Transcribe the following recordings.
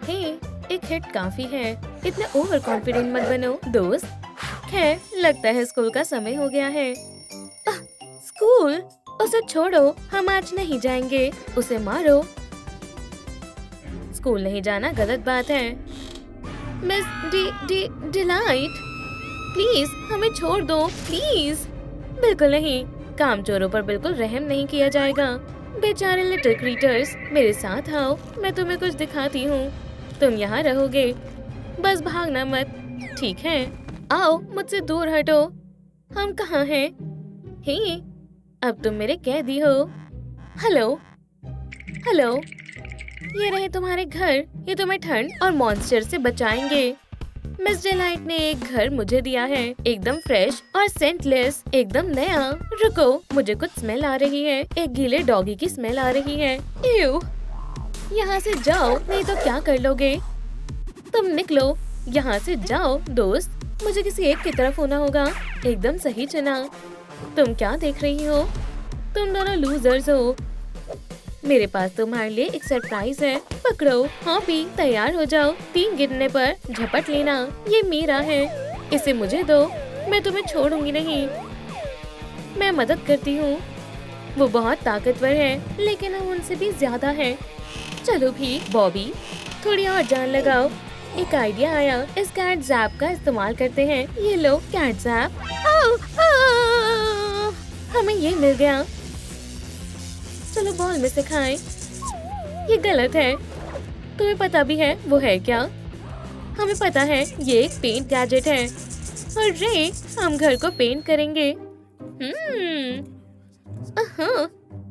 हे, एक हिट काफी है। इतना ओवर कॉन्फिडेंट मत बनो दोस्त। खैर, लगता है स्कूल का समय हो गया है। स्कूल? उसे छोड़ो, हम आज नहीं जाएंगे। उसे मारो। स्कूल नहीं जाना गलत बात है। Miss D D delight, please हमें छोड़ दो, प्लीज। बिल्कुल नहीं, कामचोरों पर बिल्कुल रहम नहीं किया जाएगा। बेचारे लिटिल क्रीटर्स, मेरे साथ आओ, मैं तुम्हें कुछ दिखाती हूँ। तुम यहाँ रहोगे, बस भागना मत, ठीक है? आओ, मुझसे दूर हटो। हम कहाँ हैं? हे, अब तुम मेरे कैदी हो। हेलो, हेलो, ये रहे तुम्हारे घर। ये तुम्हें ठंड और मॉन्स्टर से बचाएंगे। मिस डिलाइट ने एक घर मुझे दिया है, एकदम फ्रेश और सेंटलेस, एकदम नया। रुको, मुझे कुछ स्मेल आ रही है। एक गीले डॉगी की स्मेल आ रही है। यूं, यहाँ से जाओ, नहीं तो क्या कर लोगे? तुम निकलो, यहाँ से जाओ दोस्त। मुझे किसी एक की तरफ होना होगा। एकदम सही चुना। तुम क्या देख रही हो? तुम दोनों लूजर्स हो। मेरे पास तुम्हारे लिए एक सरप्राइज है। पकड़ो। हाँ भी, तैयार हो जाओ। 3 गिनने पर झपट लेना। ये मेरा है, इसे मुझे दो। मैं तुम्हें छोड़ूंगी नहीं। मैं मदद करती हूँ। वो बहुत ताकतवर है, लेकिन हम उनसे भी ज्यादा है। चलो भी बॉबी, थोड़ी और जान लगाओ। एक आइडिया आया, इस कैट जैप का इस्तेमाल करते हैं। ये लो कैट जैप। हमें ये मिल गया। चलो बॉल में से खाएं। ये गलत है। तुम्हें पता भी है वो है क्या? हमें पता है ये एक पेंट गैजेट है। अरे, हम घर को पेंट करेंगे।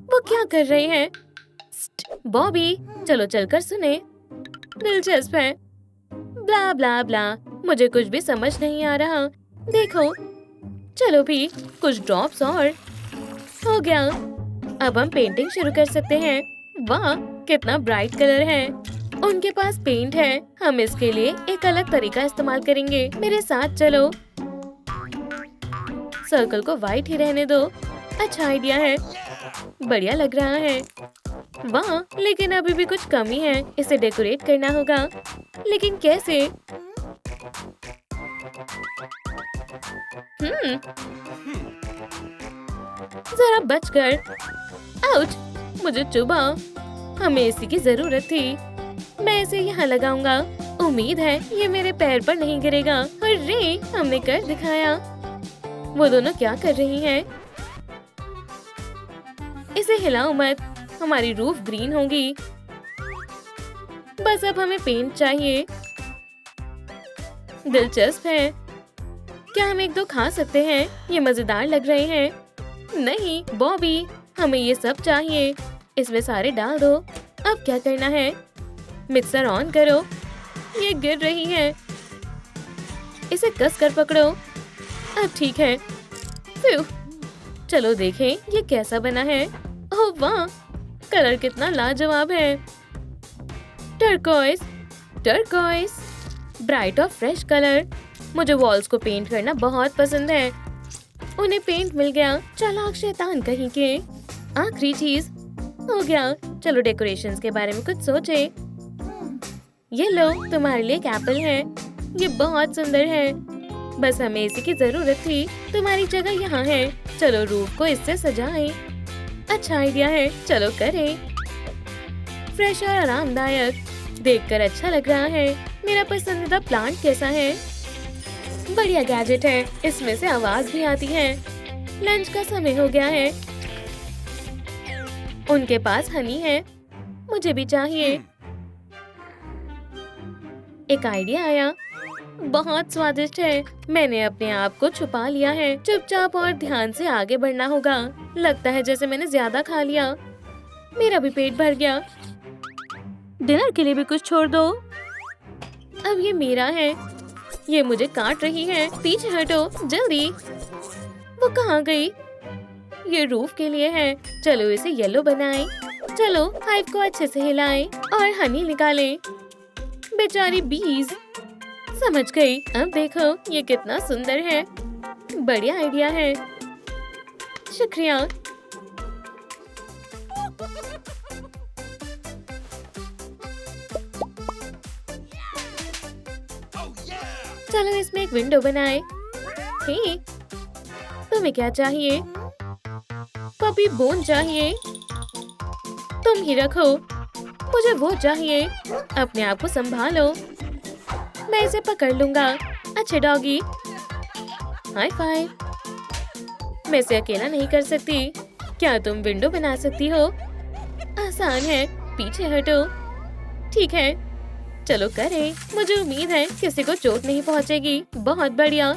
वो क्या कर रहे हैं? बॉबी, चलो चलकर सुने। दिलचस्प है। ब्ला ब्ला ब्ला, मुझे कुछ भी समझ नहीं आ रहा। देखो, चलो भी, कुछ ड्रॉप्स और हो गया। अब हम पेंटिंग शुरू कर सकते हैं। वाह, कितना ब्राइट कलर है। उनके पास पेंट है, हम इसके लिए एक अलग तरीका इस्तेमाल करेंगे। मेरे साथ चलो। सर्कल को व्हाइट ही रहने दो। अच्छा आइडिया है, बढ़िया लग रहा है। वाह, लेकिन अभी भी कुछ कमी है। इसे डेकोरेट करना होगा, लेकिन कैसे? जरा बचकर। आउच, मुझे चुभा। हमें इसी की जरूरत थी। मैं इसे यहाँ लगाऊंगा। उम्मीद है ये मेरे पैर पर नहीं गिरेगा। अरे, हमने कर दिखाया। वो दोनों क्या कर रही हैं? इसे हिलाओ मत, हमारी रूफ ग्रीन होगी। बस अब हमें पेंट चाहिए। दिलचस्प है। क्या हम एक दो खा सकते हैं? ये मजेदार लग रहे हैं। नहीं बॉबी, हमें ये सब चाहिए। इसमें सारे डाल दो। अब क्या करना है? मिक्सर ऑन करो। ये गिर रही है। इसे कस कर पकड़ो। अब ठीक है। फ्यू। चलो देखें ये कैसा बना है। ओह वाह, कलर कितना लाजवाब है। टर्कोइज, टर्कोइज, ब्राइट और फ्रेश कलर। मुझे वॉल्स को पेंट करना बहुत पसंद है। उन्हें पेंट मिल गया। चालाक शैतान कहीं के। आखिरी चीज हो गया। चलो डेकोरेशंस के बारे में कुछ सोचे। ये लो, तुम्हारे लिए एक एप्पल है। ये बहुत सुंदर है। बस हमें इसी की जरूरत थी। तुम्हारी जगह यहाँ है। चलो रूफ को इससे सजाएं। अच्छा आइडिया है, चलो करें। फ्रेश और आरामदायक, देखकर अच्छा लग रहा है। मेरा पसंदीदा प्लांट कैसा है? बढ़िया गैजेट है, इसमें से आवाज भी आती है। लंच का समय हो गया है। उनके पास हनी है, मुझे भी चाहिए। एक आइडिया आया, बहुत स्वादिष्ट है। मैंने अपने आप को छुपा लिया है। चुपचाप और ध्यान से आगे बढ़ना होगा। लगता है जैसे मैंने ज्यादा खा लिया। मेरा भी पेट भर गया। डिनर के लिए भी कुछ छोड़ दो। अब ये मेरा है। ये मुझे काट रही है। पीछे हटो, जल्दी। वो कहाँ गई? ये रूफ के लिए है। चलो इसे येलो बनाएं। चलो हाइव को अच्छे से हिलाएं और हनी निकालें। बेचारी बीज। समझ गई। अब देखो ये कितना सुंदर है। बढ़िया आइडिया है, शुक्रिया। चलो इसमें एक विंडो बनाए। हे, तुम्हें क्या चाहिए? पपी बोन चाहिए। तुम ही रखो। मुझे वो चाहिए। अपने आप को संभालो। मैं इसे पकड़ लूंगा। अच्छे डॉगी। High five. मैं इसे अकेला नहीं कर सकती। क्या तुम विंडो बना सकती हो? आसान है, पीछे हटो। ठीक है, चलो करें। मुझे उम्मीद है किसी को चोट नहीं पहुंचेगी। बहुत बढ़िया।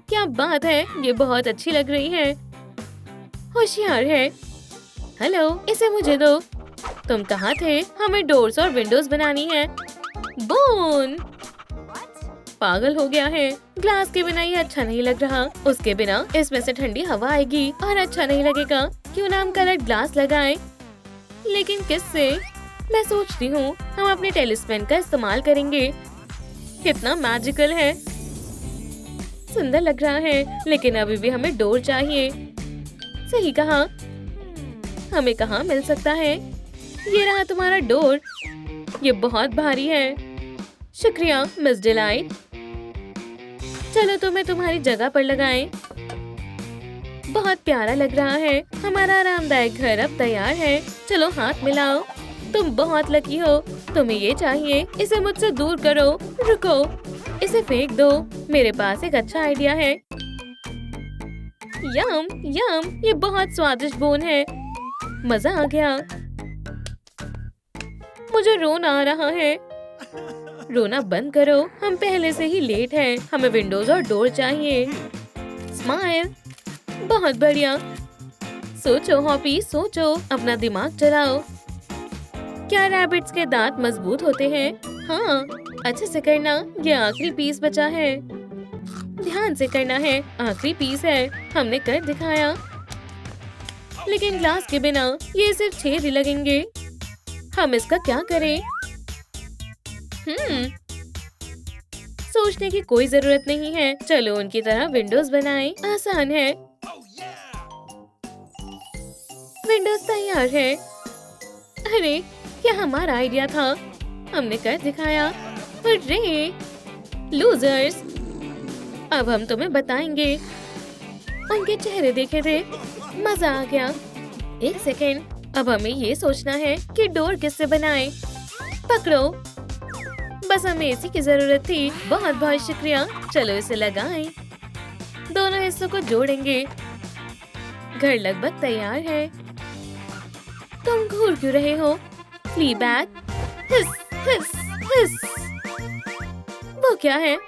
क्या बात है, ये बहुत अच्छी लग रही है। होशियार है। हेलो, इसे मुझे दो। तुम कहाँ थे? हमें डोर्स और विंडोज बनानी है। बोन पागल हो गया है। ग्लास के बिना ये अच्छा नहीं लग रहा। उसके बिना इसमें से ठंडी हवा आएगी और अच्छा नहीं लगेगा। क्यों ना हम कलर्ड ग्लास लगाएं? लेकिन किससे? मैं सोचती हूँ हम अपने टेलीस्पेन का इस्तेमाल करेंगे। कितना मैजिकल है। सुंदर लग रहा है, लेकिन अभी भी हमें डोर चाहिए। सही कहा। हमें कहाँ मिल सकता है? ये रहा तुम्हारा डोर। ये बहुत भारी है। शुक्रिया मिस डिलाइट। चलो तुम्हें तुम्हारी जगह पर लगाएं। बहुत प्यारा लग रहा है। हमारा आरामदायक घर अब तैयार है। चलो हाथ मिलाओ। तुम बहुत लकी हो। तुम्हें ये चाहिए। इसे मुझसे दूर करो। रुको, इसे फेंक दो। मेरे पास एक अच्छा आइडिया है। यम यम, ये बहुत स्वादिष्ट बोन है। मजा आ गया। मुझे रोना आ रहा है। रोना बंद करो। हम पहले से ही लेट हैं। हमें विंडोज और डोर चाहिए। स्माइल। बहुत बढ़िया। सोचो हॉपी, सोचो। अपना दिमाग चलाओ। क्या रैबिट्स के दांत मजबूत होते हैं? हाँ, अच्छे से करना। ये आखिरी पीस बचा है। ध्यान से करना है। आखिरी पीस है। हमने कर दिखाया। लेकिन ग्लास के बिना ये सिर्फ छेद ही लगेंगे। हम इसका क्या करें? सोचने की कोई जरूरत नहीं है। चलो उनकी तरह विंडोज बनाएं। आसान है। विंडोज तैयार है। अरे, क्या हमारा आइडिया था। हमने कर दिखाया। अरे लूजर्स, अब हम तुम्हें बताएंगे। उनके चेहरे देखे थे। मजा आ गया। एक सेकेंड, अब हमें ये सोचना है कि डोर किससे बनाएं। पकड़ो। बस हमें इसी की जरूरत थी। बहुत बहुत शुक्रिया। चलो इसे लगाएं। दोनों हिस्सों को जोड़ेंगे। घर लगभग तैयार है। तुम घूर क्यों रहे हो? फ्लीबैग। हिस हिस हिस। वो क्या है?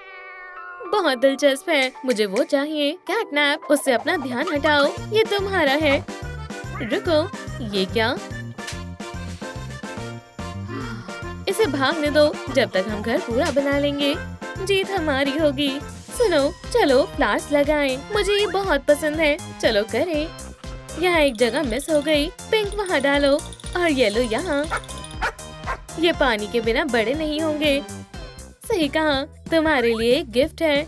बहुत दिलचस्प है। मुझे वो चाहिए। कैटनैप। उससे अपना ध्यान हटाओ। ये तुम्हारा है। रुको, ये क्या? इसे भागने दो जब तक हम घर पूरा बना लेंगे। जीत हमारी होगी। सुनो, चलो फ्लावर्स लगाएं। मुझे ये बहुत पसंद है। चलो करें। यहाँ एक जगह मिस हो गई। पिंक वहाँ डालो और येलो यहाँ। ये पानी के बिना बड़े नहीं होंगे। सही कहा। तुम्हारे लिए एक गिफ्ट है।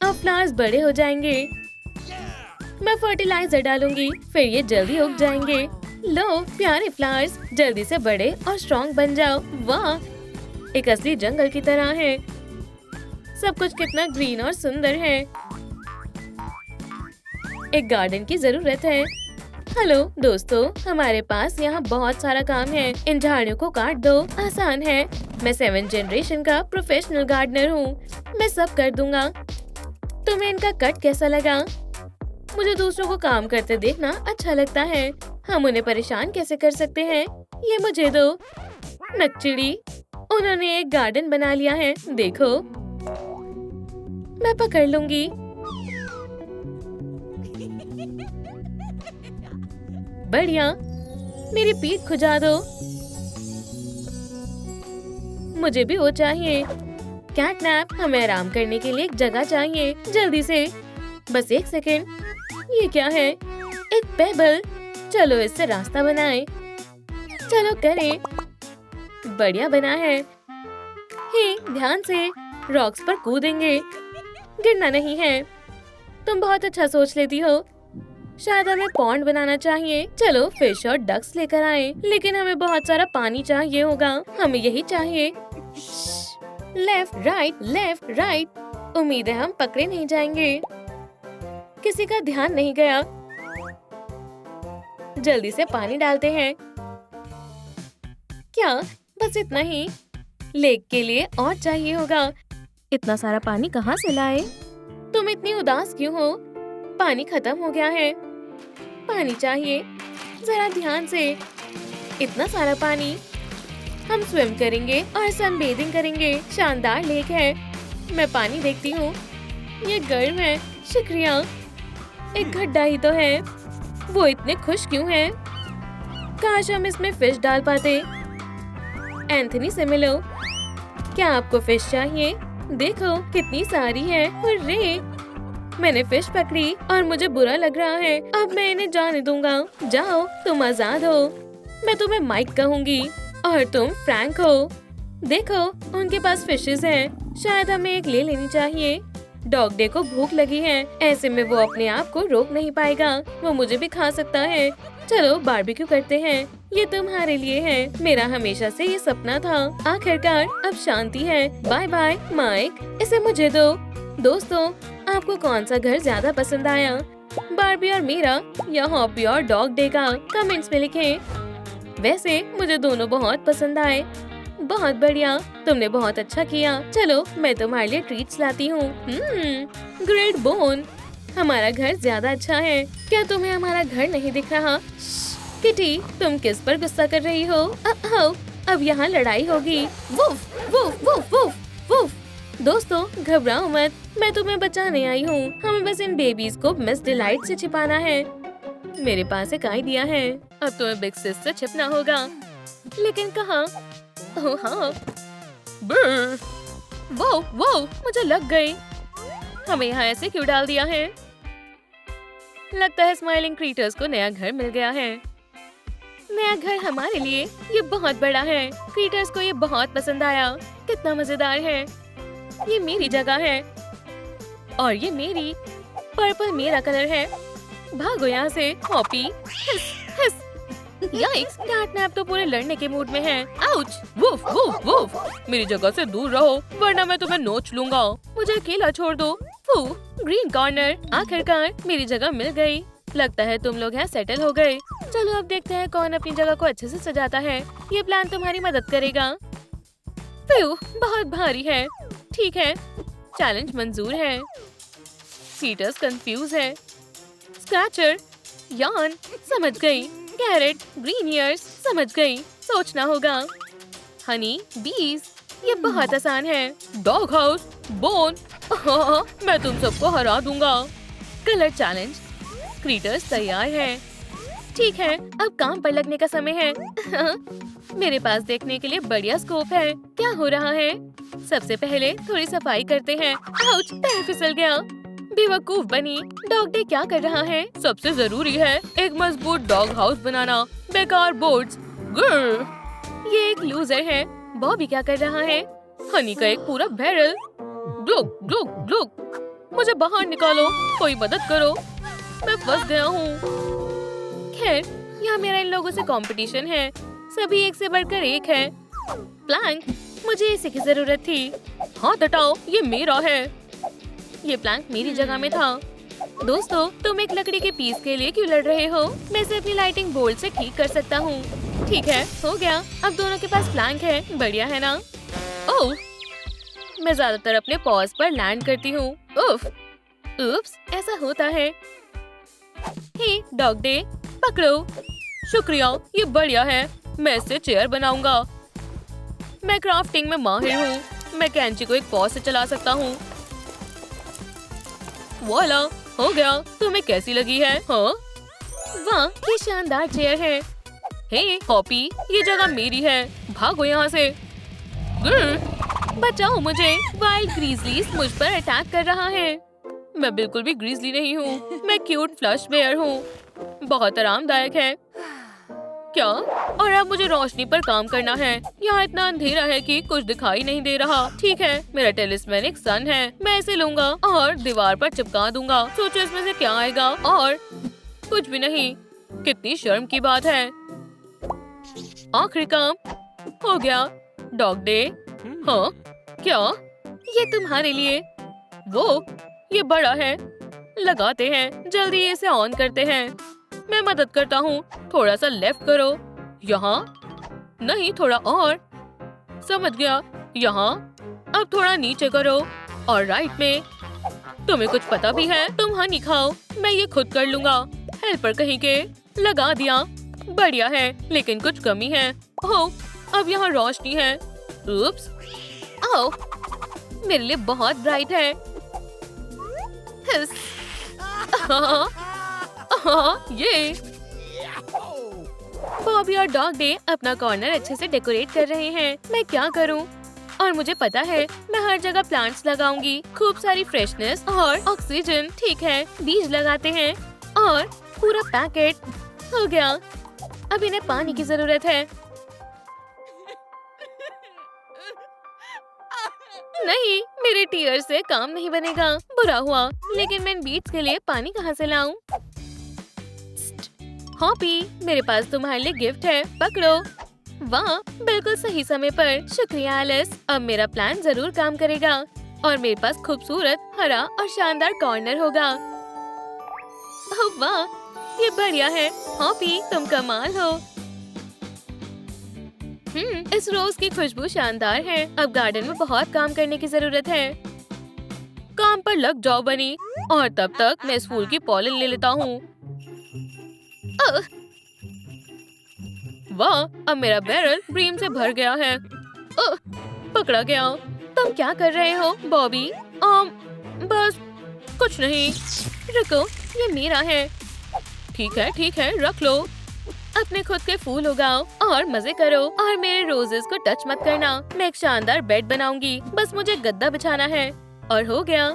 अब फ्लावर्स बड़े हो जाएंगे। मैं फर्टिलाइजर डालूंगी, फिर ये जल्दी उग जाएंगे। लो प्यारे फ्लावर्स, जल्दी से बड़े और स्ट्रॉन्ग बन जाओ। वाह, एक असली जंगल की तरह है। सब कुछ कितना ग्रीन और सुंदर है। एक गार्डन की जरूरत है। हेलो दोस्तों, हमारे पास यहाँ बहुत सारा काम है। इन झाड़ियों को काट दो। आसान है। मैं 7th जनरेशन का प्रोफेशनल गार्डनर हूँ। मैं सब कर दूंगा। तुम्हें इनका कट कैसा लगा? मुझे दूसरों को काम करते देखना अच्छा लगता है। हम उन्हें परेशान कैसे कर सकते हैं? ये मुझे दो। नकचिड़ी, उन्होंने एक गार्डन बना लिया है। देखो, मैं पकड़ लूंगी। बढ़िया। मेरी पीठ खुजा दो। मुझे भी वो चाहिए। कैटनैप, हमें आराम करने के लिए एक जगह चाहिए। जल्दी से। बस एक सेकेंड। ये क्या है? एक पेबल। चलो इससे रास्ता बनाएं। चलो करें। बढ़िया बना है। हे, ध्यान से। रॉक्स पर कूदेंगे। गिरना नहीं है। तुम बहुत अच्छा सोच लेती हो। शायद हमें पॉन्ड बनाना चाहिए। चलो फिश और डक्स लेकर आएं। लेकिन हमें बहुत सारा पानी चाहिए होगा। हमें यही चाहिए। Left right. उम्मीद है हम पकड़े नहीं जाएंगे। किसी का ध्यान नहीं गया। जल्दी से पानी डालते हैं। क्या बस इतना ही? लेक के लिए और चाहिए होगा। इतना सारा पानी कहाँ से लाए? तुम इतनी उदास क्यों हो? पानी खत्म हो गया है। पानी चाहिए, जरा ध्यान से। इतना सारा पानी। हम स्विम करेंगे और सनबेदिंग करेंगे। शानदार लेक है। मैं पानी देखती हूँ। ये गर्म है। शुक्रिया। एक गड्ढा ही तो है। वो इतने खुश क्यों हैं? काश हम इसमें फिश डाल पाते। एंथनी से मिलो। क्या आपको फिश चाहिए? देखो कितनी सारी है। हुर्रे! मैंने फिश पकड़ी और मुझे बुरा लग रहा है। अब मैं इन्हें जाने दूंगा। जाओ, तुम आजाद हो। मैं तुम्हें माइक कहूंगी और तुम फ्रैंक हो। देखो, उनके पास फिशेस हैं। शायद हमें एक ले लेनी चाहिए। डॉग डे को भूख लगी है। ऐसे में वो अपने आप को रोक नहीं पाएगा। वो मुझे भी खा सकता है। चलो बारबेक्यू करते हैं। ये तुम्हारे लिए है। मेरा हमेशा से ये सपना था। आखिरकार अब शांति है। Bye bye mike. इसे मुझे दो। दोस्तों, आपको कौन सा घर ज्यादा पसंद आया? बारबी और मेरा या हॉपी और डॉग डे का? कमेंट्स में लिखें। वैसे मुझे दोनों बहुत पसंद आए। बहुत बढ़िया, तुमने बहुत अच्छा किया। चलो मैं तुम्हारे लिए ट्रीट्स लाती हूँ। Great bone. हमारा घर ज्यादा अच्छा है। क्या तुम्हें हमारा घर नहीं दिख रहा? किटी, तुम किस पर गुस्सा कर रही हो? अब यहाँ लड़ाई होगी। Woof woof woof woof woof. दोस्तों घबराओ मत, मैं तुम्हें बचाने आई हूँ। हमें बस इन बेबीज को मिस डिलाइट से छिपाना है। मेरे पास एक आइडिया है। अब तुम्हें बिग सिस से छिपना होगा। लेकिन कहाँ? ओह हाँ। वो मुझे लग गई। हमें यहाँ ऐसे क्यों डाल दिया है? लगता है स्माइलिंग क्रीटर्स को नया घर मिल गया है। नया घर हमारे लिए। ये बहुत बड़ा है। क्रीटर्स को ये बहुत पसंद आया। कितना मजेदार है। ये मेरी जगह है और ये मेरी। पर्पल मेरा कलर है। भागो यहाँ से हॉपी। हिस हिस। याइक्स, कैटनैप तो पूरे लड़ने के मूड में है। आउच! Woof woof woof. मेरी जगह से दूर रहो वरना मैं तुम्हें नोच लूंगा। मुझे अकेला छोड़ दो। फू, ग्रीन कॉर्नर। आखिरकार मेरी जगह मिल गई। लगता है तुम लोग यहाँ सेटल हो गए। चलो अब देखते हैं कौन अपनी जगह को अच्छे से सजाता है। ये प्लान तुम्हारी मदद करेगा। फ्यू, बहुत भारी है। ठीक है, चैलेंज मंजूर है। पीटर्स कंफ्यूज है। स्क्रैचर, यान, समझ गई। कैरेट, ग्रीन ईयर्स, समझ गई। सोचना होगा। हनी, बीज, ये बहुत आसान है। Dog house, bone. मैं तुम सबको हरा दूंगा। Colour challenge. क्रीटर्स तैयार है। ठीक है, अब काम पर लगने का समय है। मेरे पास देखने के लिए बढ़िया स्कोप है। क्या हो रहा है? सबसे पहले थोड़ी सफाई करते हैं। आउच! पैर फिसल गया। बेवकूफ बनी। डॉग डे क्या कर रहा है? सबसे जरूरी है एक मजबूत डॉग हाउस बनाना। बेकार बोर्ड्स। ये एक लूजर है। बॉबी क्या कर रहा है? हनी का एक पूरा बैरल। ग्लुक ग्लुक ग्लुक। मुझे बाहर निकालो, कोई मदद करो, मैं फंस गया हूँ। खैर, यहाँ मेरा इन लोगों से कंपटीशन है। सभी एक से बढ़कर एक है। प्लैंक, मुझे इसी की जरूरत थी। हाथ हटाओ, ये मेरा है। ये प्लैंक मेरी जगह में था। दोस्तों, तुम एक लकड़ी के पीस के लिए क्यों लड़ रहे हो? मैं इसे अपनी लाइटिंग बोर्ड से ठीक कर सकता हूँ। ठीक है, हो गया। अब दोनों के पास प्लैंक है। बढ़िया है ना? ओह, मैं ज्यादातर अपने पॉज पर लैंड करती हूँ। उप्स, ऐसा होता है। हे डॉग डे, पकड़ो। शुक्रिया, ये बढ़िया है। मैं इससे चेयर बनाऊंगा। मैं क्राफ्टिंग में माहिर हूँ। मैं कैंची को एक पॉज से चला सकता हूँ। वाला, हो गया। तुम्हें कैसी लगी है? हाँ? वाह, ये शानदार चेयर है। हे हॉपी, ये जगह मेरी है। भागो यहाँ से। बचाओ मुझे। वाइल्ड ग्रीजलीज मुझ पर अटैक कर रहा है। मैं बिल्कुल भी ग्रीजली नहीं हूँ। मैं क्यूट फ्लश बेयर हूँ। बहुत आरामदायक है। क्या? और अब मुझे रोशनी पर काम करना है। यहाँ इतना अंधेरा है कि कुछ दिखाई नहीं दे रहा। ठीक है, मेरा टेलिस्मैन एक सन है। मैं इसे लूंगा और दीवार पर चिपका दूंगा। सोचो इसमें से क्या आएगा? और कुछ भी नहीं। कितनी शर्म की बात है। आखिरी काम हो गया। Dog day. हाँ, क्या? ये तुम्हारे लिए। वो ये बड़ा है। लगाते हैं, जल्दी इसे ऑन करते हैं। मैं मदद करता हूँ। थोड़ा सा लेफ्ट करो। यहाँ नहीं, थोड़ा और। समझ गया। यहाँ। अब थोड़ा नीचे करो और राइट में। तुम्हें कुछ पता भी है? तुम हनी खाओ, मैं ये खुद कर लूंगा। हेल्पर कहीं के। लगा दिया। बढ़िया है, लेकिन कुछ कमी है। ओह, अब यहाँ रोशनी है। उप्स। ओह, मेरे लिए बहुत ब्राइट है। हिस। ये बॉबी और डॉग डे अपना कॉर्नर अच्छे से डेकोरेट कर रहे हैं। मैं क्या करूं? और मुझे पता है, मैं हर जगह प्लांट्स लगाऊंगी। खूब सारी फ्रेशनेस और ऑक्सीजन। ठीक है, बीज लगाते हैं और पूरा पैकेट हो गया। अब इन्हें पानी की जरूरत है। नहीं, मेरे टीयर से काम नहीं बनेगा। बुरा हुआ, लेकिन मैं इन बीट्स के लिए पानी कहाँ से लाऊं? हॉपी, मेरे पास तुम्हारे लिए गिफ्ट है, पकड़ो। वाह, बिल्कुल सही समय पर। शुक्रिया एलिस। अब मेरा प्लान जरूर काम करेगा और मेरे पास खूबसूरत हरा और शानदार कॉर्नर होगा। ओह वाह, ये बढ़िया है। हॉपी, तुम कमाल हो। इस रोज की खुशबू शानदार है। अब गार्डन में बहुत काम करने की जरूरत है। काम पर लग जाओ बनी, और तब तक मैं इस फूल की पॉलिन ले लेता हूँ। वाह, अब मेरा बैरल ब्रीम से भर गया है। पकड़ा गया। तुम क्या कर रहे हो बॉबी? बस कुछ नहीं। रुको, ये मेरा है। ठीक है, रख लो। अपने खुद के फूल उगाओ और मजे करो, और मेरे रोजेस को टच मत करना। मैं एक शानदार बेड बनाऊंगी, बस मुझे गद्दा बिछाना है और हो गया।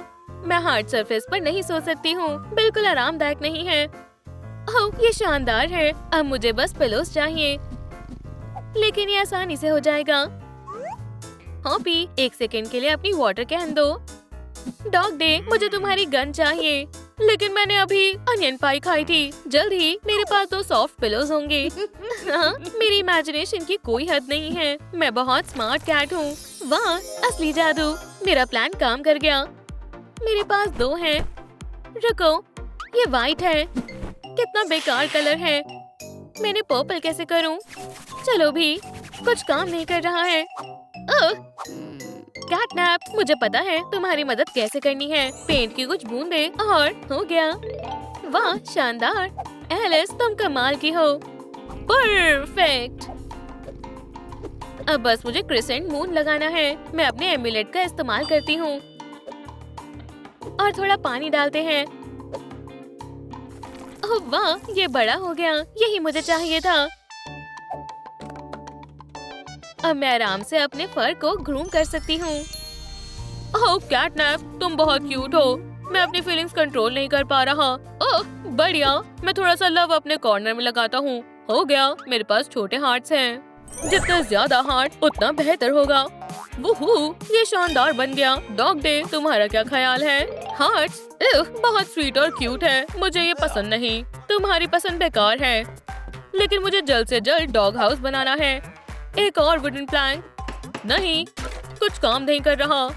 मैं हार्ड सरफेस पर नहीं सो सकती हूँ, बिल्कुल आरामदायक नहीं है। ओह, ये शानदार है। अब मुझे बस पिलोस चाहिए, लेकिन ये आसानी से हो जाएगा। हॉपी, 1 सेकंड के लिए अपनी वाटर कैन दो। डॉग डे, मुझे तुम्हारी गन चाहिए, लेकिन मैंने अभी अनियन पाई खाई थी। जल्द ही मेरे पास 2 सॉफ्ट पिलोज होंगे। हाँ, मेरी इमेजिनेशन की कोई हद नहीं है। मैं बहुत स्मार्ट कैट हूँ। वाह, असली जादू। मेरा प्लान काम कर गया। मेरे पास 2 हैं। रुको, ये वाइट है। कितना बेकार कलर है। मैंने पर्पल कैसे करूं? चलो भी, कुछ काम नहीं कर रहा है। कैटनैप, मुझे पता है तुम्हारी मदद कैसे करनी है। पेंट की कुछ बूंदे और हो गया। वाह, शानदार। एलिस, तुम कमाल की हो। परफेक्ट। अब बस मुझे क्रिसेंट मून लगाना है। मैं अपने एम्यूलेट का इस्तेमाल करती हूँ और थोड़ा पानी डालते हैं। ओह वाह, ये बड़ा हो गया। यही मुझे चाहिए था। अब मैं आराम से अपने फर को ग्रूम कर सकती हूँ। ओह कैटनैप, तुम बहुत क्यूट हो। मैं अपनी फीलिंग्स कंट्रोल नहीं कर पा रहा। ओह बढ़िया, मैं थोड़ा सा लव अपने कॉर्नर में लगाता हूँ। हो गया, मेरे पास छोटे हार्ट्स हैं। जितना ज्यादा हार्ट उतना बेहतर होगा। वूहू, ये शानदार बन गया। डॉग डे, तुम्हारा क्या ख्याल है? हार्ट्स बहुत स्वीट और क्यूट है। मुझे ये पसंद नहीं। तुम्हारी पसंद बेकार है, लेकिन मुझे जल्द से जल्द डॉग हाउस बनाना है। एक और वुडन प्लैंक। नहीं, कुछ काम नहीं कर रहा।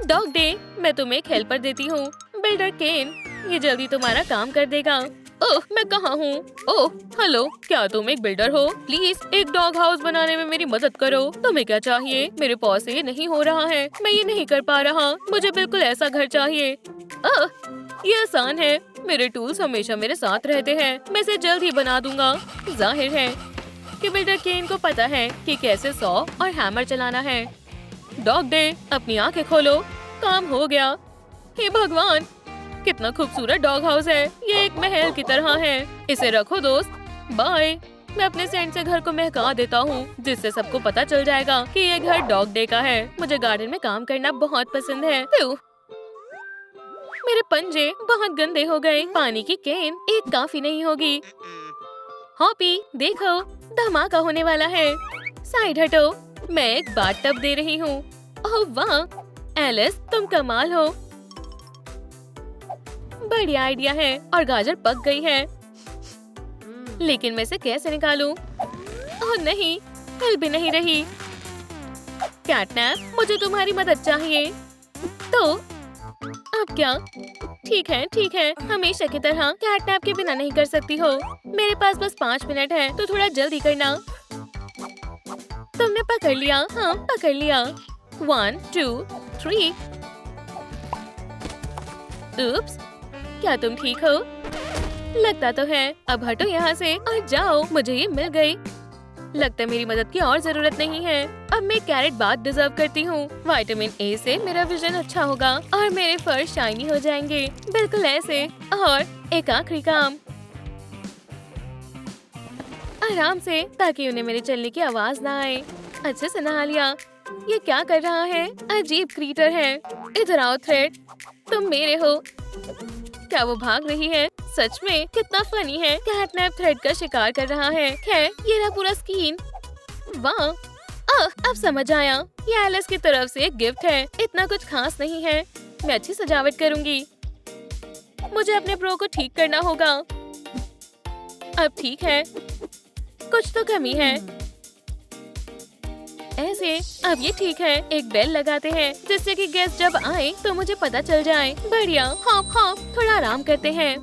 डॉग डे, मैं तुम्हें एक हेल्पर देती हूँ, बिल्डर केन। ये जल्दी तुम्हारा काम कर देगा। ओह, मैं कहाँ हूँ? ओह हेलो, क्या तुम एक बिल्डर हो? प्लीज एक डॉग हाउस बनाने में मेरी मदद करो। तुम्हें क्या चाहिए? मेरे पास से ये नहीं हो रहा है। मैं ये नहीं कर पा रहा। मुझे बिल्कुल ऐसा घर चाहिए। ये आसान है। मेरे टूल्स हमेशा मेरे साथ रहते हैं। मैं इसे जल्द ही बना दूंगा। जाहिर है कि बिल्डर केन को पता है कि कैसे सॉ और हैमर चलाना है। डॉग डे, अपनी आंखें खोलो। काम हो गया। हे भगवान, कितना खूबसूरत डॉग हाउस है। ये एक महल की तरह है। इसे रखो दोस्त। बाय। मैं अपने सेंट से घर को महका देता हूँ, जिससे सबको पता चल जाएगा कि ये घर डॉग डे का है। मुझे गार्डन में काम करना बहुत पसंद है। मेरे पंजे बहुत गंदे हो गए। पानी की केन एक काफी नहीं होगी। हॉपी, देखो, धमाका होने वाला है। साइड हटो, मैं एक बाथटब दे रही हूँ। ओह वाह, एलिस, तुम कमाल हो। बढ़िया आइडिया है। और गाजर पक गई है, लेकिन मैं इसे कैसे निकालूं? ओह नहीं, हिल भी नहीं रही। कैटनैप, मुझे तुम्हारी मदद चाहिए। तो अब क्या? ठीक है, हमेशा की तरह कैटनैप के बिना नहीं कर सकती हो। मेरे पास बस 5 मिनट है, तो थोड़ा जल्दी करना। तुमने पकड़ लिया। हाँ, पकड़ लिया। 1 2 3। उप्स, क्या तुम ठीक हो? लगता तो है। अब हटो यहाँ से और जाओ, मुझे ये मिल गई। लगता है मेरी मदद की और जरूरत नहीं है। अब मैं कैरेट बाथ डिजर्व करती हूँ। विटामिन ए से मेरा विजन अच्छा होगा और मेरे फर शाइनी हो जाएंगे, बिल्कुल ऐसे। और एक आखिरी काम, आराम से, ताकि उन्हें मेरे चलने की आवाज ना आए। अच्छे से नहा लिया। ये क्या कर रहा है? अजीब क्रीटर है। इधर आओ थ्रेड, तुम मेरे हो। क्या वो भाग रही है? सच में कितना फनी है। कैटनैप थ्रेड का शिकार कर रहा है। खैर, ये रहा पूरा स्कीन। वाह, अब समझ आया। ये एलिस की तरफ से एक गिफ्ट है। इतना कुछ खास नहीं है। मैं अच्छी सजावट करूंगी। मुझे अपने प्रो को ठीक करना होगा। अब ठीक है, कुछ तो कमी है। ऐसे, अब ये ठीक है। एक बेल लगाते हैं जिससे कि गेस्ट जब आए तो मुझे पता चल जाए। बढ़िया। हॉप हॉप, थोड़ा आराम करते हैं।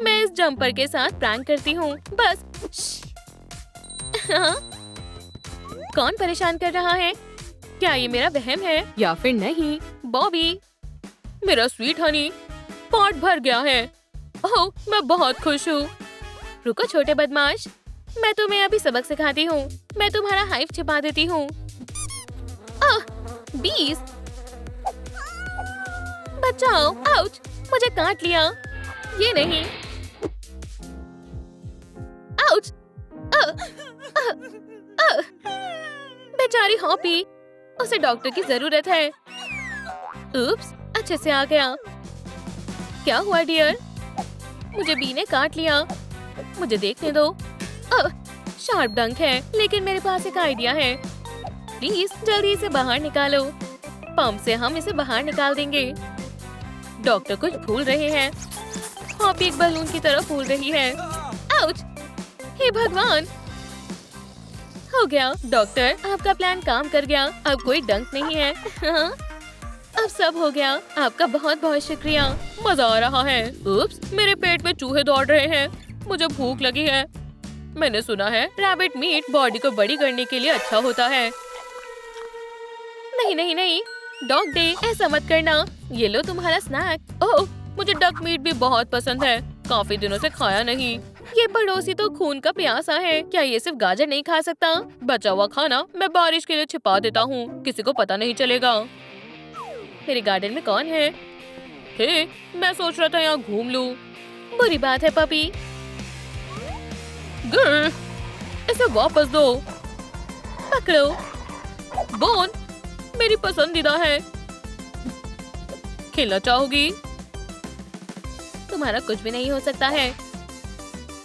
मैं इस जंपर के साथ प्रैंक करती हूँ। बस कौन परेशान कर रहा है? क्या ये मेरा वहम है या फिर नहीं? बॉबी, मेरा स्वीट हनी, पॉट भर गया है। ओह, मैं बहुत खुश हूँ। रुको छोटे बदमाश, मैं तुम्हें अभी सबक सिखाती हूँ। मैं तुम्हारा हाइव छिपा देती हूँ। 20। बचाओ, आउच, मुझे काट लिया। ये नहीं, आउच। बेचारी हॉपी, उसे डॉक्टर की जरूरत है। उप्स, अच्छे से आ गया। क्या हुआ डियर? मुझे बी ने काट लिया। मुझे देखने दो। शार्प डंक है, लेकिन मेरे पास एक आइडिया है। प्लीज जल्दी इसे बाहर निकालो। पंप से हम इसे बाहर निकाल देंगे। डॉक्टर कुछ भूल रहे हैं। हॉपी एक बलून की तरह फूल रही है। आउच! हे भगवान! हो गया। डॉक्टर, आपका प्लान काम कर गया। अब कोई डंक नहीं है। अब सब हो गया। आपका बहुत बहुत शुक्रिया। मजा आ रहा है। उप्स, मेरे पेट में चूहे दौड़ रहे हैं। मुझे भूख लगी है। मैंने सुना है रैबिट मीट बॉडी को बड़ी करने के लिए अच्छा होता है। नहीं नहीं नहीं, डॉग डे, ऐसा मत करना। ये लो तुम्हारा स्नैक। ओह, मुझे डक मीट भी बहुत पसंद है। काफी दिनों से खाया नहीं। ये पड़ोसी तो खून का प्यासा है। क्या ये सिर्फ गाजर नहीं खा सकता? बचा हुआ खाना मैं बारिश के लिए छिपा देता हूँ। किसी को पता नहीं चलेगा। मेरे गार्डन में कौन है? हे, मैं सोच रहा था यहाँ घूम लूं। बुरी बात है पपी। गिर, इसे वापस दो। पकड़ो। बोन, मेरी पसंदीदा है। खेलना चाहोगी? तुम्हारा कुछ भी नहीं हो सकता है।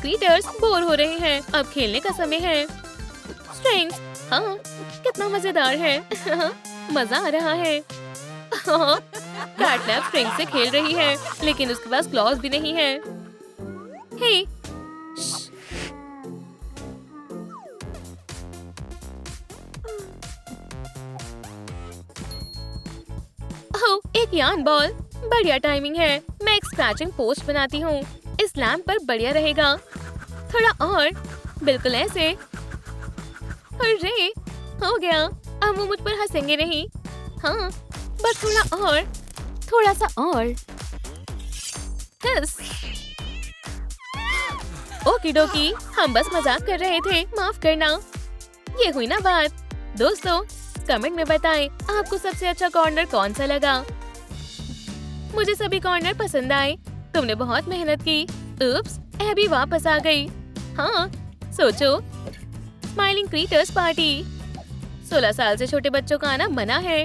क्रीटर्स बोर हो रहे हैं। अब खेलने का समय है। स्ट्रिंग्स, हाँ, कितना मजेदार है। मजा आ रहा है। कैटनैप स्ट्रिंग से खेल रही है, लेकिन उसके पास क्लॉज भी नहीं है। हे, एक यार्न बॉल, बढ़िया टाइमिंग है। मैं एक स्क्रैचिंग पोस्ट बनाती हूँ। इस लैम्प पर बढ़िया रहेगा। थोड़ा और, बिल्कुल ऐसे। अरे, हो गया। अब वो मुझ पर हंसेंगे नहीं। हाँ, बस थोड़ा और, थोड़ा सा और। ओकी डोकी, हम बस मजाक कर रहे थे, माफ करना। ये हुई ना बात। दोस्तों, कमेंट में बताएं आपको सबसे अच्छा कॉर्नर कौन सा लगा। मुझे सभी कॉर्नर पसंद आए। तुमने बहुत मेहनत की। उप्स, एबी वापस आ गई। हाँ, सोचो, स्माइलिंग क्रीटर्स पार्टी। 16 साल से छोटे बच्चों का आना मना है।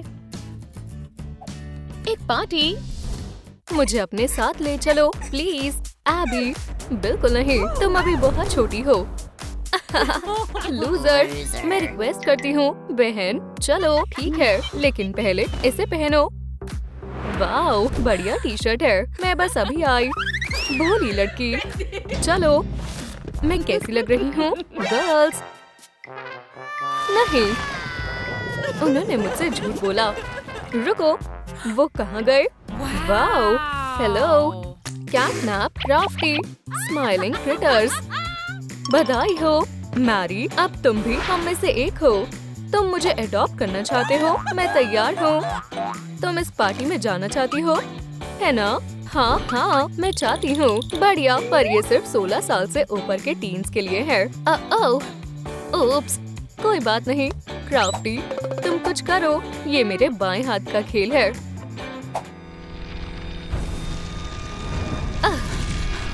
एक पार्टी। मुझे अपने साथ ले चलो प्लीज। एबी, बिल्कुल नहीं, तुम अभी बहुत छोटी हो। लूजर, मैं रिक्वेस्ट करती हूँ बहन, चलो ठीक है, लेकिन पहले इसे पहनो। वाओ, बढ़िया टी शर्ट है। मैं बस अभी आई। भोली लड़की। चलो, मैं कैसी लग रही हूँ गर्ल्स? नहीं, उन्होंने मुझसे झूठ बोला। रुको, वो कहाँ गए? Wow, hello catnap, Rafty, smiling critters. बधाई हो मैरी, अब तुम भी हम में से एक हो। तुम मुझे अडॉप्ट करना चाहते हो? मैं तैयार हूँ। तुम इस पार्टी में जाना चाहती हो, है ना? हाँ, मैं चाहती हूँ। बढ़िया, पर ये सिर्फ 16 साल से ऊपर के टीन्स के लिए है। ओप्स, कोई बात नहीं। क्राफ्टी, तुम कुछ करो, ये मेरे बाएं हाथ का खेल है।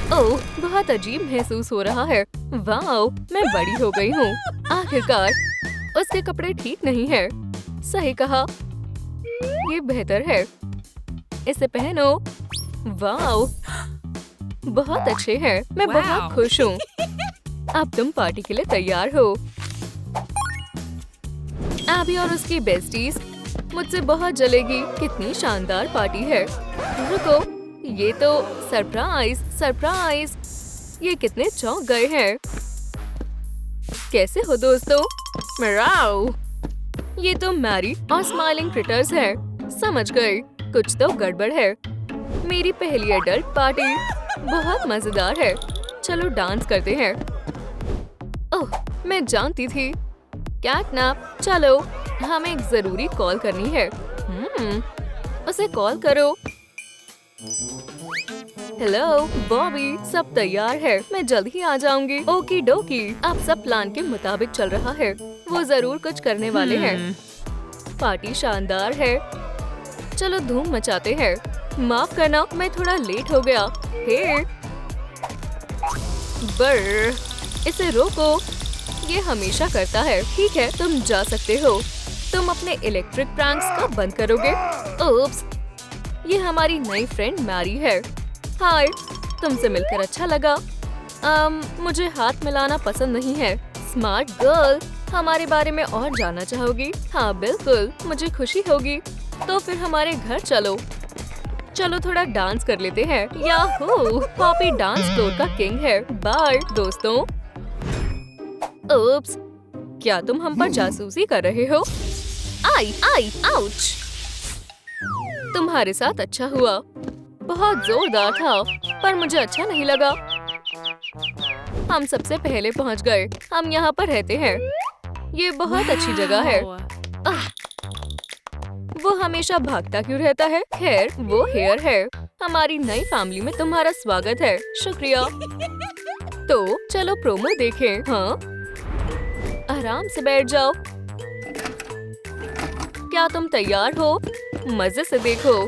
ओह, बहुत अजीब महसूस हो रहा है। वाओ, मैं बड़ी हो गई हूँ। आखिरकार, उसके कपड़े ठीक नहीं है। सही कहा, ये बेहतर है। इसे पहनो। वाओ, बहुत अच्छे हैं। मैं बहुत खुश हूँ। अब तुम पार्टी के लिए तैयार हो। एबी और उसकी बेस्टीज मुझसे बहुत जलेगी। कितनी शानदार पार्टी है। रुको, ये तो सरप्राइज। ये कितने चौंक गए हैं। कैसे हो दोस्तों? मेराओ, ये तो मैरी और स्माइलिंग क्रिटर्स है। समझ गई, कुछ तो गड़बड़ है। मेरी पहली एडल्ट पार्टी बहुत मजेदार है। चलो डांस करते हैं। ओह, मैं जानती थी। कैटनैप, चलो, हमें एक जरूरी कॉल करनी है। उसे कॉल करो। हेलो बॉबी, सब तैयार है। मैं जल्द ही आ जाऊंगी। ओकी डोकी। अब सब प्लान के मुताबिक चल रहा है। वो जरूर कुछ करने वाले हैं। पार्टी शानदार है। चलो धूम मचाते हैं। माफ करना, मैं थोड़ा लेट हो गया। हे बर, इसे रोको। ये हमेशा करता है। ठीक है, तुम जा सकते हो। तुम अपने इलेक्ट्रिक प्रैंक्स कब बंद करोगे? ओप्स, ये हमारी नई फ्रेंड मैरी है। हाय, तुमसे मिलकर अच्छा लगा। मुझे हाथ मिलाना पसंद नहीं है। स्मार्ट गर्ल, हमारे बारे में और जानना चाहोगी? हाँ बिल्कुल, मुझे खुशी होगी। तो फिर हमारे घर चलो। चलो थोड़ा डांस कर लेते हैं। याहू, पॉपी डांस फ्लोर का किंग है। बाय दोस्तों। ओप्स, क्या तुम हम पर जासूसी कर रहे हो? आई, आउच। तुम्हारे साथ अच्छा हुआ। बहुत जोरदार था, पर मुझे अच्छा नहीं लगा। हम सबसे पहले पहुंच गए। हम यहाँ पर रहते हैं। ये बहुत अच्छी जगह है। वो हमेशा भागता क्यों रहता है? खैर, वो हेयर है। हमारी नई फैमिली में तुम्हारा स्वागत है। शुक्रिया। तो चलो प्रोमो देखें। हाँ, आराम से बैठ जाओ। क्या तुम तैयार हो? मजे से देखो।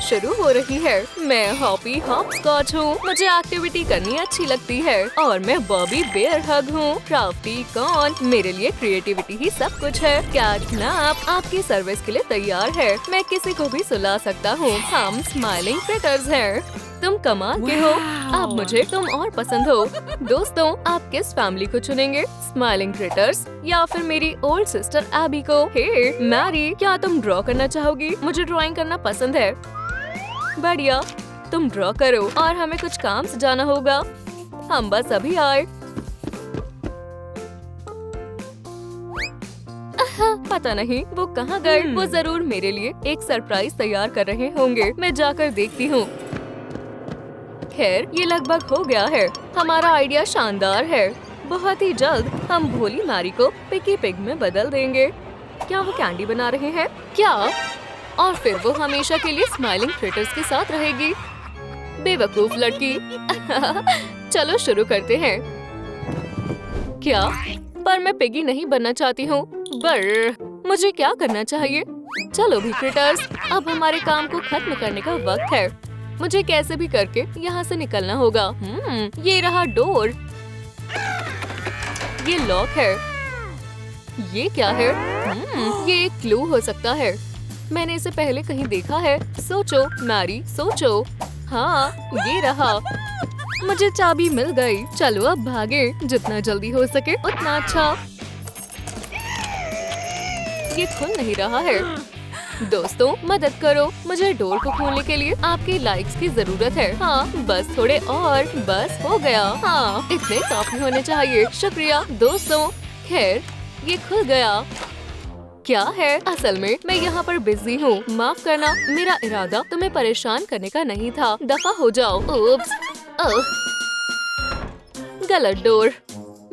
शुरू हो रही है। मैं हॉपी हॉपस्कॉच हूँ। मुझे एक्टिविटी करनी अच्छी लगती है। और मैं बॉबी बेयर हग हूँ। क्राफ्टी कौन? मेरे लिए क्रिएटिविटी ही सब कुछ है। कैटनैप आपकी सर्विस के लिए तैयार है। मैं किसी को भी सुला सकता हूँ। हम स्माइलिंग क्रिटर्स हैं। तुम कमाल के हो। अब मुझे तुम और पसंद हो। दोस्तों, आप किस फैमिली को चुनेंगे? स्माइलिंग क्रिटर्स या फिर मेरी ओल्ड सिस्टर एबी को? हे मैरी, क्या तुम ड्रॉ करना चाहोगी? मुझे ड्राइंग करना पसंद है। बढ़िया, तुम ड्रॉ करो और हमें कुछ काम से जाना होगा। हम बस अभी आए। पता नहीं वो कहाँ गए। वो जरूर मेरे लिए एक सरप्राइज तैयार कर रहे होंगे। मैं जाकर देखती हूँ। खैर, ये लगभग हो गया है। हमारा आइडिया शानदार है। बहुत ही जल्द हम भोली मैरी को पिकी पिग में बदल देंगे। क्या वो कैंडी बना रहे हैं? क्या? और फिर वो हमेशा के लिए स्माइलिंग क्रिटर्स के साथ रहेगी। बेवकूफ लड़की। चलो शुरू करते हैं। क्या? पर मैं पिगी नहीं बनना चाहती हूँ। मुझे क्या करना चाहिए? चलो भी क्रिटर्स, अब हमारे काम को खत्म करने का वक्त है। मुझे कैसे भी करके यहाँ से निकलना होगा। ये रहा डोर। ये लॉक है। ये क्या है? ये एक क्लू हो सकता है। मैंने इसे पहले कहीं देखा है। सोचो मैरी, सोचो। हाँ, ये रहा। मुझे चाबी मिल गई। चलो अब भागे। जितना जल्दी हो सके उतना अच्छा। ये खुल नहीं रहा है। दोस्तों मदद करो, मुझे डोर को खोलने के लिए आपकी लाइक्स की जरूरत है। हाँ बस थोड़े और, बस हो गया। हाँ इतने काफी होने चाहिए। शुक्रिया दोस्तों। खैर ये खुल गया। क्या है? असल में मैं यहाँ पर बिजी हूँ, माफ करना। मेरा इरादा तुम्हें परेशान करने का नहीं था, दफा हो जाओ। ओप्स, गलत डोर।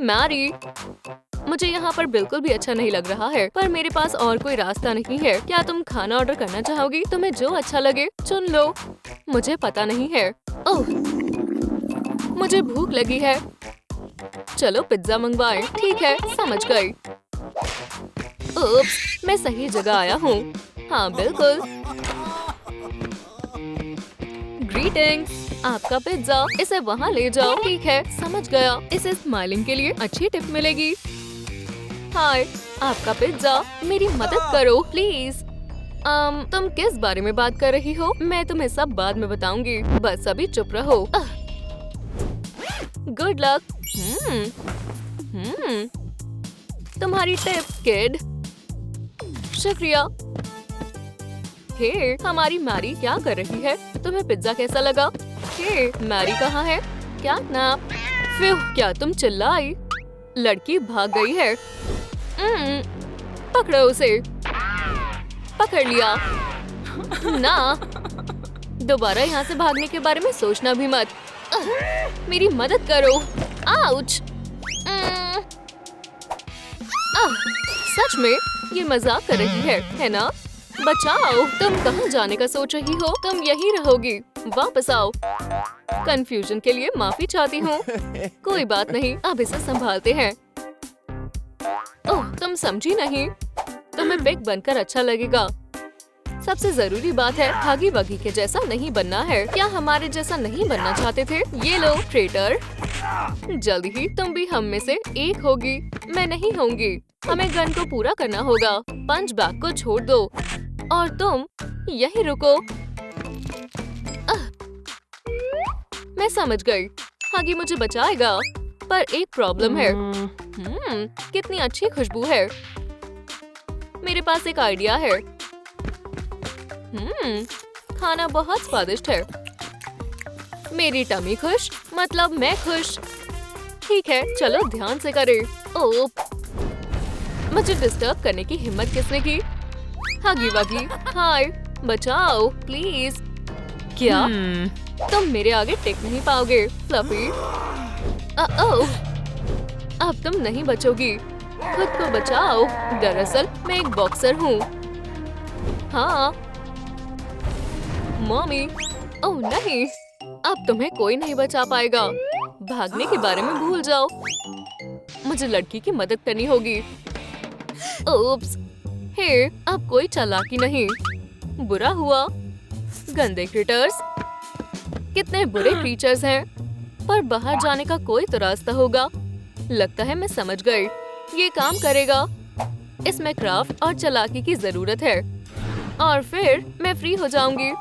मैरी, मुझे यहाँ पर बिल्कुल भी अच्छा नहीं लग रहा है, पर मेरे पास और कोई रास्ता नहीं है। क्या तुम खाना ऑर्डर करना चाहोगी? तुम्हें जो अच्छा लगे चुन लो। मुझे पता नहीं है। ओह, मुझे भूख लगी है। चलो पिज्जा मंगवाएं। ठीक है, समझ गई। उप्स, मैं सही जगह आया हूँ। हाँ बिल्कुल। ग्रीटिंग्स, आपका पिज्जा, इसे वहाँ ले जाओ। ठीक है, समझ गया। इसे स्माइलिंग के लिए अच्छी टिप मिलेगी। हाय, आपका पिज्जा। मेरी मदद करो प्लीज। तुम किस बारे में बात कर रही हो? मैं तुम्हें सब बाद में बताऊंगी, बस अभी चुप रहो। Good luck. तुम्हारी टिप किड। शुक्रिया। हे, हमारी मैरी क्या कर रही है? तुम्हें पिज्जा कैसा लगा? हे, मैरी कहाँ है? क्या ना? फिर क्या तुम चिल्लाई? लड़की भाग गई है। पकड़ो उसे। पकड़ लिया। ना, दोबारा यहाँ से भागने के बारे में सोचना भी मत। मेरी मदद करो। आउच। सच में ये मजाक कर रही है ना? बचाओ। तुम कहाँ जाने का सोच रही हो? तुम यहीं रहोगी। वापस आओ। कंफ्यूजन के लिए माफी चाहती हूँ। कोई बात नहीं, अब इसे संभालते हैं। ओह, तुम समझी नहीं। तुम्हें बिग बनकर अच्छा लगेगा। सबसे जरूरी बात है, हागी वगी के जैसा नहीं बनना है। क्या हमारे जैसा नहीं बनना चाहते थे? ये लो ट्रेटर। जल्द ही तुम भी हम में से एक होगी। मैं नहीं होंगी। हमें गन को पूरा करना होगा। पंच बैग को छोड़ दो और तुम यहीं रुको। मैं समझ गई। हागी मुझे बचाएगा, पर एक प्रॉब्लम है। कितनी अच्छी खुशबू है। मेरे पास एक आइडिया है। खाना बहुत स्वादिष्ट है। मेरी टमी खुश, मतलब मैं खुश। ठीक है, चलो ध्यान से करें। ओप, मुझे डिस्टर्ब करने की हिम्मत किसने की? हागी वागी, हाय, बचाओ प्लीज। क्या तुम मेरे आगे टिक नहीं पाओगे फ्लफी? ओह, अब तुम नहीं बचोगी। खुद को बचाओ। दरअसल मैं एक बॉक्सर हूँ। हाँ मॉमी। ओह नहीं, अब तुम्हें कोई नहीं बचा पाएगा। भागने के बारे में भूल जाओ। मुझे लड़की की मदद करनी होगी। ओप्स, हे, अब कोई चालाकी नहीं। बुरा हुआ। गंदे क्रिटर्स। कितने बुरे क्रीचर्स हैं। पर बाहर जाने का कोई तो रास्ता होगा। लगता है मैं समझ गई। ये काम करेगा। इसमें क्राफ्ट और चालाकी की जरूरत है, और फिर मैं फ्री हो जाऊंगी।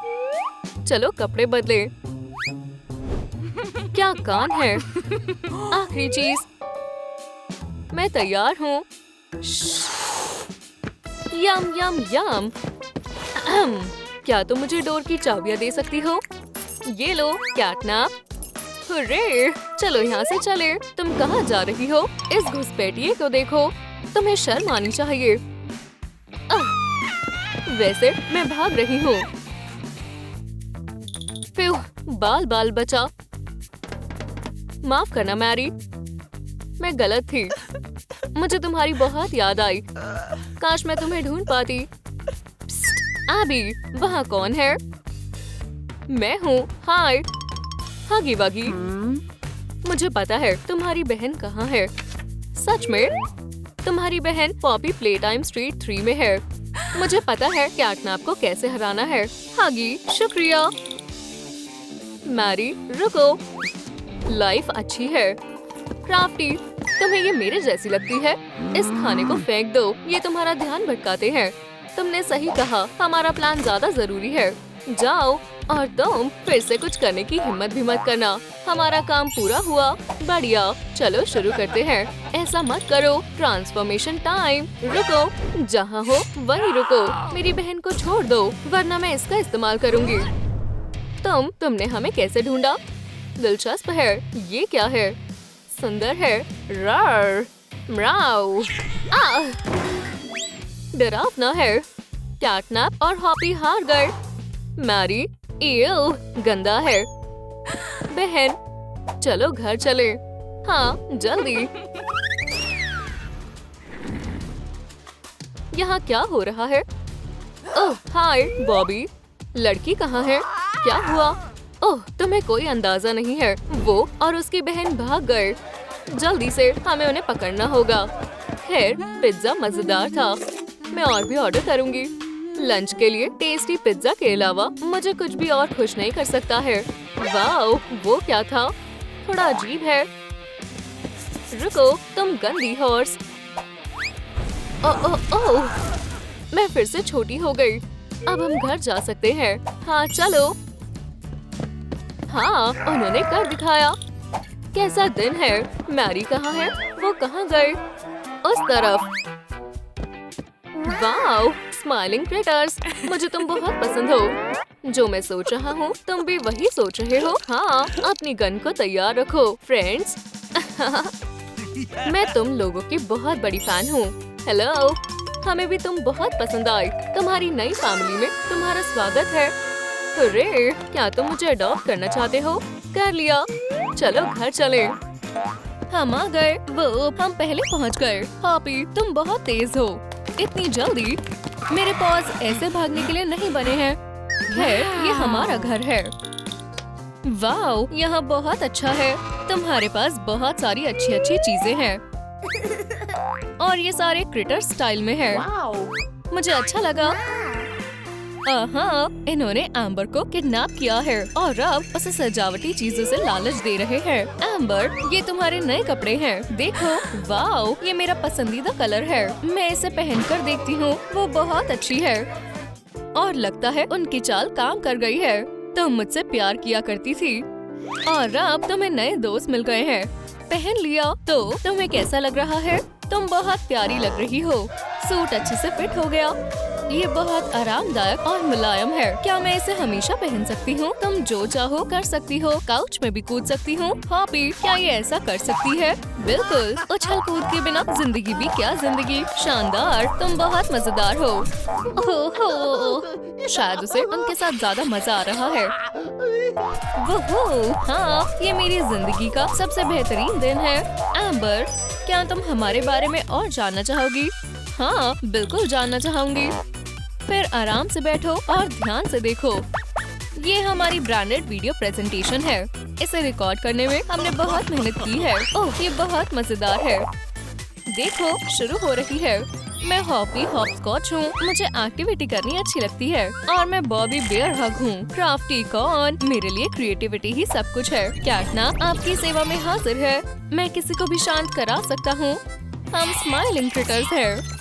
चलो कपड़े बदले। क्या कान है? आखिरी चीज। मैं तैयार हूँ। यम यम यम। क्या तुम मुझे डोर की चाबियां दे सकती हो? ये लो कैटनैप। हुर्रे! चलो यहाँ से चले। तुम कहाँ जा रही हो? इस घुसपैठिए को देखो। तुम्हें शर्म आनी चाहिए। वैसे मैं भाग रही हूँ। फिर बाल बाल बचा। माफ करना मैरी, मैं गलत थी। मुझे तुम्हारी बहुत याद आई। काश मैं तुम्हें ढूंढ पाती। एबी, वहाँ कौन है? मैं हूँ। हाय हागी वागी। मुझे पता है तुम्हारी बहन कहाँ है। सच में? तुम्हारी बहन पॉपी प्ले टाइम स्ट्रीट 3 में है। मुझे पता है कैटनैप को कैसे हराना है। हागी, शुक्रिया। मैरी, रुको। लाइफ अच्छी है। क्राफ्टी, तुम्हें ये मेरे जैसी लगती है? इस खाने को फेंक दो, ये तुम्हारा ध्यान भटकाते हैं। तुमने सही कहा, हमारा प्लान ज्यादा जरूरी है। जाओ और तुम फिर से कुछ करने की हिम्मत भी मत करना। हमारा काम पूरा हुआ। बढ़िया, चलो शुरू करते हैं। ऐसा मत करो, ट्रांसफॉर्मेशन टाइम। रुको, जहाँ हो वहीं रुको। मेरी बहन को छोड़ दो, वरना मैं इसका इस्तेमाल करूँगी। तुमने हमें कैसे ढूंढा? दिलचस्प है। ये क्या है? सुंदर है। रार, म्याऊ। डरावना है। कैटनैप और हॉपी हार गए। मैरी, ईव, गंदा है। बहन, चलो घर चले। हाँ, जल्दी। यहाँ क्या हो रहा है? ओह, हाय बॉबी। लड़की कहाँ है? क्या हुआ? ओह, तुम्हें कोई अंदाजा नहीं है। वो और उसकी बहन भाग गए। जल्दी से हमें उन्हें पकड़ना होगा। खैर, पिज्जा मजेदार था। मैं और भी ऑर्डर करूंगी। लंच के लिए टेस्टी पिज्जा के अलावा मुझे कुछ भी और खुश नहीं कर सकता है। वाओ, वो क्या था? थोड़ा अजीब है। रुको, तुम गंदी हॉर्स। ओह, मैं फिर से छोटी हो गई। अब हम घर जा सकते हैं। हाँ, चलो। हाँ, उन्होंने कर दिखाया। कैसा दिन है? मैरी कहाँ है? वो कहाँ गए? उस तरफ। Wow, smiling critters. मुझे तुम बहुत पसंद हो। जो मैं सोच रहा हूँ तुम भी वही सोच रहे हो। हाँ, अपनी गन को तैयार रखो फ्रेंड्स। मैं तुम लोगों की बहुत बड़ी फैन हूँ। हेलो, हमें भी तुम बहुत पसंद आई। तुम्हारी नई फैमिली में तुम्हारा स्वागत है। अरे, क्या तुम मुझे अडॉप्ट करना चाहते हो? कर लिया। चलो घर चले। हम आ गए। वो, हम पहले पहुंच गए। हॉपी, तुम बहुत तेज हो। इतनी जल्दी? मेरे पॉज ऐसे भागने के लिए नहीं बने हैं। ये हमारा घर है। वाओ, यहाँ बहुत अच्छा है। तुम्हारे पास बहुत सारी अच्छी अच्छी चीजें हैं। और ये सारे क्रिटर स्टाइल में है। मुझे अच्छा लगा। हाँ, इन्होंने एम्बर को किडनैप किया है और अब उसे सजावटी चीजों से लालच दे रहे हैं। एम्बर, ये तुम्हारे नए कपड़े हैं। देखो, वाओ, ये मेरा पसंदीदा कलर है। मैं इसे पहनकर देखती हूँ। वो बहुत अच्छी है। और लगता है उनकी चाल काम कर गई है। तुम मुझसे प्यार किया करती थी और अब तुम्हें नए दोस्त मिल गए हैं। पहन लिया तो तुम्हें कैसा लग रहा है? तुम बहुत प्यारी लग रही हो। सूट अच्छे से फिट हो गया। ये बहुत आरामदायक और मुलायम है। क्या मैं इसे हमेशा पहन सकती हूँ? तुम जो चाहो कर सकती हो। काउच में भी कूद सकती हूँ। हॉपी, क्या ये ऐसा कर सकती है? बिल्कुल। उछल कूद के बिना जिंदगी भी क्या जिंदगी। शानदार, तुम बहुत मजेदार हो। ओहो, शायद उसे उनके साथ ज्यादा मजा आ रहा है। वो, हाँ, ये मेरी जिंदगी का सबसे बेहतरीन दिन है। एम्बर, क्या तुम हमारे बारे में और जानना चाहोगी? हाँ, बिल्कुल जानना चाहूंगी। फिर आराम से बैठो और ध्यान से देखो। ये हमारी ब्रांडेड वीडियो प्रेजेंटेशन है। इसे रिकॉर्ड करने में हमने बहुत मेहनत की है। ओह, ये बहुत मजेदार है। देखो, शुरू हो रही है। मैं हॉपी हॉपस्कॉच हूँ। मुझे एक्टिविटी करनी अच्छी लगती है। और मैं बॉबी बेयर हग हूँ। क्राफ्टी कॉर्न, मेरे लिए क्रिएटिविटी ही सब कुछ है। कैटनैप आपकी सेवा में हाजिर है। मैं किसी को भी शांत करा सकता हूँ। हम स्माइलिंग क्रिटर्स हैं।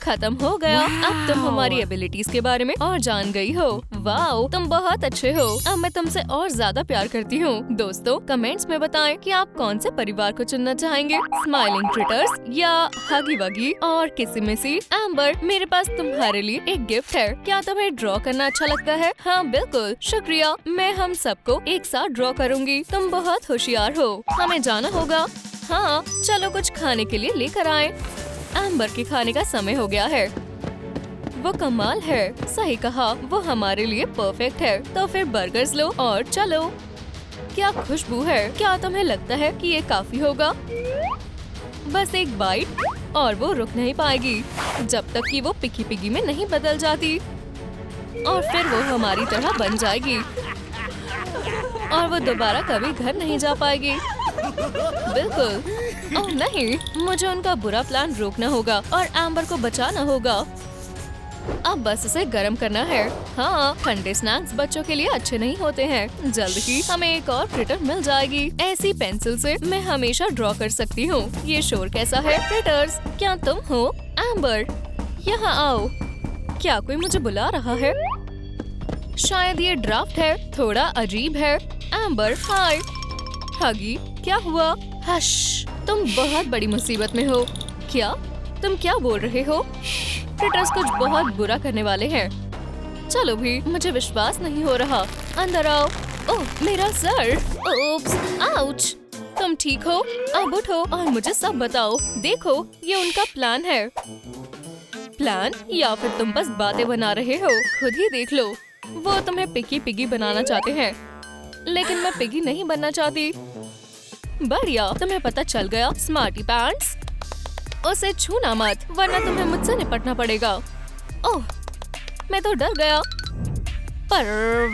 खत्म हो गया। अब तुम हमारी एबिलिटीज के बारे में और जान गई हो। वाओ, तुम बहुत अच्छे हो। अब मैं तुमसे और ज्यादा प्यार करती हूँ। दोस्तों, कमेंट्स में बताएं कि आप कौन से परिवार को चुनना चाहेंगे, स्माइलिंग क्रिटर्स या हगी वगी और किसिमिसी। एम्बर, मेरे पास तुम्हारे लिए एक गिफ्ट है। क्या तुम्हें ड्रॉ करना अच्छा लगता है? हाँ, बिल्कुल, शुक्रिया। मैं हम सबको एक साथ ड्रॉ करूँगी। तुम बहुत होशियार हो। हमें जाना होगा। हाँ, चलो कुछ खाने के लिए लेकर आएं। एम्बर के खाने का समय हो गया है। वो कमाल है। सही कहा, वो हमारे लिए परफेक्ट है। तो फिर बर्गर्स लो और चलो। क्या खुशबू है। क्या तुम्हें लगता है कि ये काफी होगा? बस एक बाइट और वो रुक नहीं पाएगी जब तक कि वो पिकी पिगी में नहीं बदल जाती। और फिर वो हमारी तरह बन जाएगी और वो दोबारा कभी घर नहीं जा पाएगी। बिल्कुल। ओह नहीं, मुझे उनका बुरा प्लान रोकना होगा और एम्बर को बचाना होगा। अब बस उसे गर्म करना है। हाँ, ठंडे स्नैक्स बच्चों के लिए अच्छे नहीं होते हैं। जल्द ही हमें एक और क्रिटर मिल जाएगी। ऐसी पेंसिल से मैं हमेशा ड्रॉ कर सकती हूँ। ये शोर कैसा है? क्रिटर्स, क्या तुम हो? एम्बर, यहाँ आओ। क्या कोई मुझे बुला रहा है? शायद ये ड्राफ्ट है, थोड़ा अजीब है। एम्बर हाय। हगी क्या हुआ? हश, तुम बहुत बड़ी मुसीबत में हो। क्या? तुम क्या बोल रहे हो? क्रिटर्स कुछ बहुत बुरा करने वाले हैं। चलो भी, मुझे विश्वास नहीं हो रहा। अंदर आओ। ओह मेरा सर। Oops, ouch. तुम ठीक हो? अब उठो और मुझे सब बताओ। देखो ये उनका प्लान है। प्लान या फिर तुम बस बातें बना रहे हो? खुद ही देख लो। वो तुम्हें पिगी पिगी बनाना चाहते हैं, लेकिन मैं पिगी नहीं बनना चाहती। बढ़िया, तुम्हें पता चल गया। स्मार्टी पैंट्स, उसे छूना मत वरना तुम्हें मुझसे निपटना पड़ेगा। ओह मैं तो डर गया। पर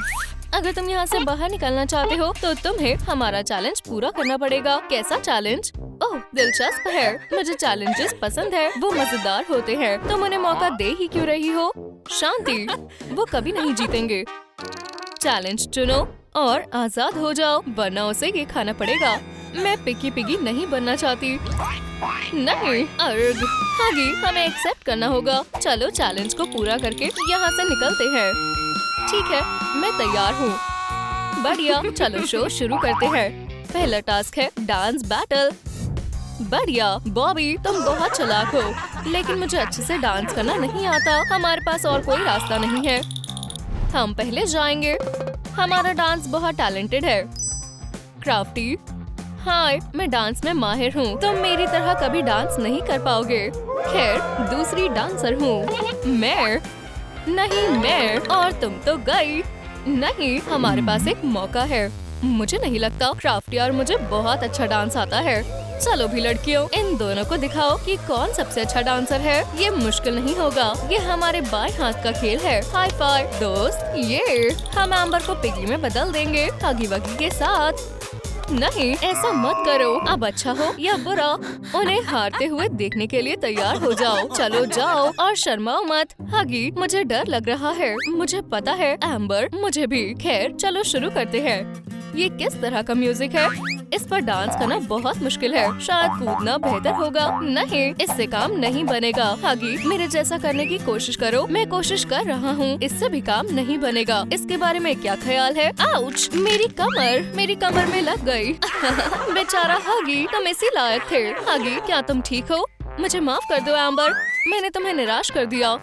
अगर तुम यहाँ से बाहर निकलना चाहते हो तो तुम्हें हमारा चैलेंज पूरा करना पड़ेगा। कैसा चैलेंज? ओह दिलचस्प है, मुझे चैलेंजेस पसंद है, वो मजेदार होते हैं। तुम उन्हें मौका दे ही क्यों रही हो? शांति, वो कभी नहीं जीतेंगे। चैलेंज चुनो और आजाद हो जाओ, वरना उसे ये खाना पड़ेगा। मैं पिगी पिगी नहीं बनना चाहती। नहीं अर्ग, हागी हमें एक्सेप्ट करना होगा। चलो चैलेंज को पूरा करके यहाँ से निकलते हैं। ठीक है, मैं तैयार हूँ। बढ़िया, चलो शो शुरू करते हैं। पहला टास्क है डांस बैटल। बढ़िया बॉबी, तुम बहुत चालाक हो, लेकिन मुझे अच्छे से डांस करना नहीं आता। हमारे पास और कोई रास्ता नहीं है, हम पहले जाएंगे। हमारा डांस बहुत टैलेंटेड है। क्राफ्टी, हाय मैं डांस में माहिर हूँ, तुम मेरी तरह कभी डांस नहीं कर पाओगे। खैर दूसरी डांसर हूँ मैं। नहीं मैं, और तुम तो गई। नहीं, हमारे पास एक मौका है। मुझे नहीं लगता क्राफ्टी और मुझे बहुत अच्छा डांस आता है। चलो भी लड़कियों, इन दोनों को दिखाओ कि कौन सबसे अच्छा डांसर है। ये मुश्किल नहीं होगा, ये हमारे बाएं हाथ का खेल है। हाई फाइव दोस्त। ये हम एम्बर को पिगी में बदल देंगे, हगी वगी के साथ। नहीं ऐसा मत करो। अब अच्छा हो या बुरा, उन्हें हारते हुए देखने के लिए तैयार हो जाओ। चलो जाओ और शर्माओ मत। हगी मुझे डर लग रहा है। मुझे पता है एम्बर, मुझे भी। खैर चलो शुरू करते हैं। ये किस तरह का म्यूजिक है? इस पर डांस करना बहुत मुश्किल है। शायद कूदना बेहतर होगा। नहीं, इससे काम नहीं बनेगा। हगी मेरे जैसा करने की कोशिश करो। मैं कोशिश कर रहा हूँ, इससे भी काम नहीं बनेगा। इसके बारे में क्या ख्याल है? आउच, मेरी कमर में लग गई। बेचारा हगी, तुम इसी लायक थे। हगी क्या तुम ठीक हो? मुझे माफ कर दो एम्बर, मैंने तुम्हें निराश कर दिया।